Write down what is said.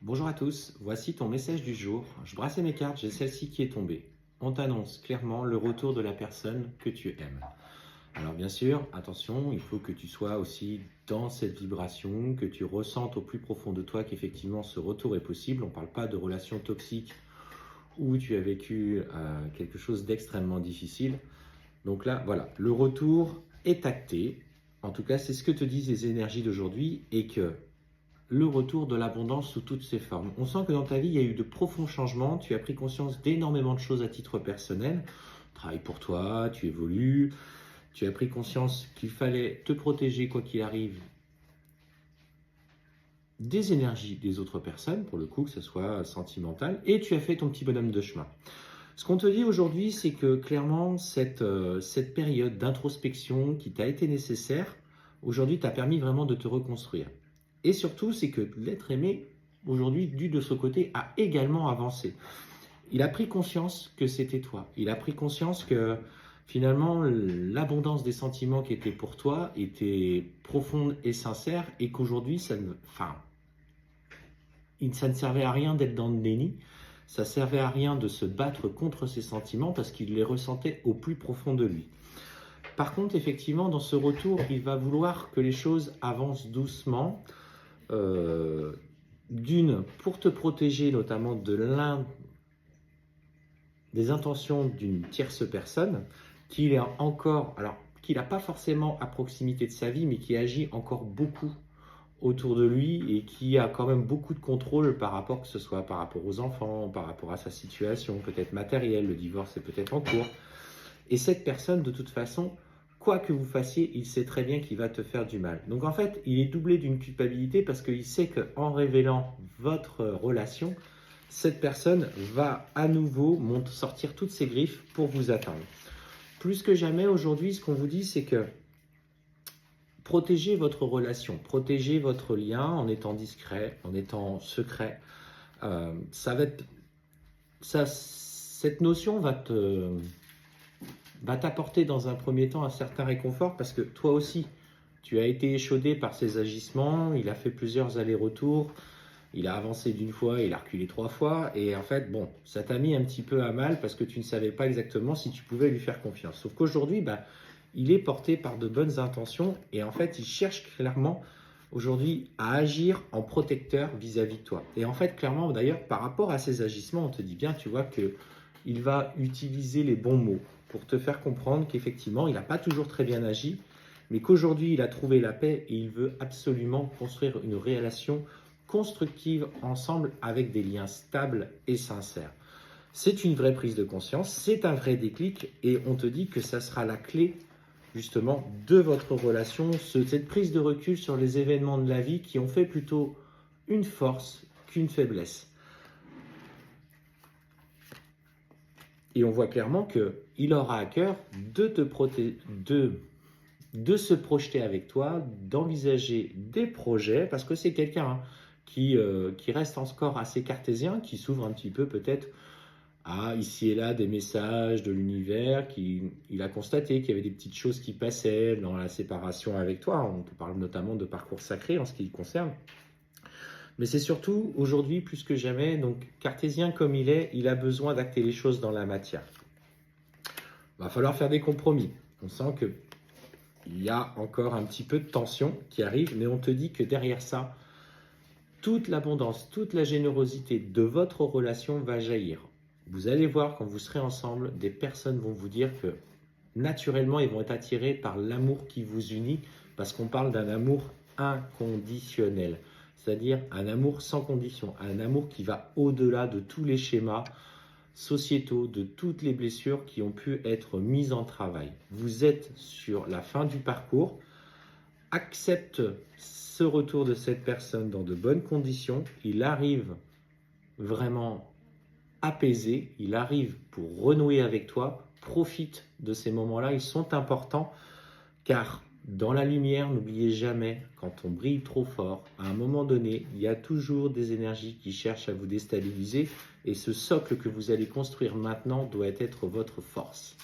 Bonjour à tous, voici ton message du jour. Je brassais mes cartes, j'ai celle-ci qui est tombée. On t'annonce clairement le retour de la personne que tu aimes. Alors bien sûr, attention, il faut que tu sois aussi dans cette vibration, que tu ressentes au plus profond de toi qu'effectivement ce retour est possible. On ne parle pas de relations toxiques où tu as vécu quelque chose d'extrêmement difficile. Donc là, voilà, le retour est acté. En tout cas, c'est ce que te disent les énergies d'aujourd'hui et que le retour de l'abondance sous toutes ses formes. On sent que dans ta vie, il y a eu de profonds changements, tu as pris conscience d'énormément de choses à titre personnel, travaille pour toi, tu évolues, tu as pris conscience qu'il fallait te protéger quoi qu'il arrive des énergies des autres personnes, pour le coup, que ce soit sentimental, et tu as fait ton petit bonhomme de chemin. Ce qu'on te dit aujourd'hui, c'est que clairement, cette période d'introspection qui t'a été nécessaire, aujourd'hui, t'a permis vraiment de te reconstruire. Et surtout, c'est que l'être aimé, aujourd'hui, dû de ce côté, a également avancé. Il a pris conscience que c'était toi. Il a pris conscience que finalement, l'abondance des sentiments qui étaient pour toi était profonde et sincère et qu'aujourd'hui, ça ne servait à rien d'être dans le déni. Ça ne servait à rien de se battre contre ses sentiments parce qu'il les ressentait au plus profond de lui. Par contre, effectivement, dans ce retour, il va vouloir que les choses avancent doucement. D'une, pour te protéger notamment de l'un des intentions d'une tierce personne, qu'il est encore, alors qu'il n'a pas forcément à proximité de sa vie, mais qui agit encore beaucoup autour de lui et qui a quand même beaucoup de contrôle par rapport, que ce soit par rapport aux enfants, par rapport à sa situation, peut-être matérielle, le divorce est peut-être en cours. Et cette personne, de toute façon, quoi que vous fassiez, il sait très bien qu'il va te faire du mal. Donc en fait, il est doublé d'une culpabilité parce qu'il sait qu'en révélant votre relation, cette personne va à nouveau sortir toutes ses griffes pour vous atteindre. Plus que jamais aujourd'hui, ce qu'on vous dit, c'est que protégez votre relation, protégez votre lien en étant discret, en étant secret. Cette notion va t'apporter dans un premier temps un certain réconfort parce que toi aussi, tu as été échaudé par ses agissements, il a fait plusieurs allers-retours, il a avancé d'une fois, il a reculé 3 fois et en fait, bon, ça t'a mis un petit peu à mal parce que tu ne savais pas exactement si tu pouvais lui faire confiance. Sauf qu'aujourd'hui, il est porté par de bonnes intentions et en fait, il cherche clairement aujourd'hui à agir en protecteur vis-à-vis de toi. Et en fait, clairement, d'ailleurs, par rapport à ses agissements, on te dit bien, tu vois, qu'il va utiliser les bons mots pour te faire comprendre qu'effectivement, il n'a pas toujours très bien agi, mais qu'aujourd'hui, il a trouvé la paix et il veut absolument construire une relation constructive ensemble avec des liens stables et sincères. C'est une vraie prise de conscience, c'est un vrai déclic et on te dit que ça sera la clé justement de votre relation, cette prise de recul sur les événements de la vie qui ont fait plutôt une force qu'une faiblesse. Et on voit clairement qu'il aura à cœur de te protéger, de se projeter avec toi, d'envisager des projets, parce que c'est quelqu'un qui reste encore assez cartésien, qui s'ouvre un petit peu peut-être à ici et là des messages de l'univers, il a constaté qu'il y avait des petites choses qui passaient dans la séparation avec toi. On te parle notamment de parcours sacré en ce qui le concerne. Mais c'est surtout aujourd'hui plus que jamais, donc cartésien comme il a besoin d'acter les choses dans la matière. Il va falloir faire des compromis. On sent qu'il y a encore un petit peu de tension qui arrive, mais on te dit que derrière ça, toute l'abondance, toute la générosité de votre relation va jaillir. Vous allez voir quand vous serez ensemble, des personnes vont vous dire que naturellement, ils vont être attirés par l'amour qui vous unit parce qu'on parle d'un amour inconditionnel, c'est-à-dire un amour sans condition, un amour qui va au-delà de tous les schémas sociétaux, de toutes les blessures qui ont pu être mises en travail. Vous êtes sur la fin du parcours, accepte ce retour de cette personne dans de bonnes conditions, il arrive vraiment apaisé, il arrive pour renouer avec toi, profite de ces moments-là, ils sont importants car dans la lumière, n'oubliez jamais, quand on brille trop fort, à un moment donné, il y a toujours des énergies qui cherchent à vous déstabiliser et ce socle que vous allez construire maintenant doit être votre force.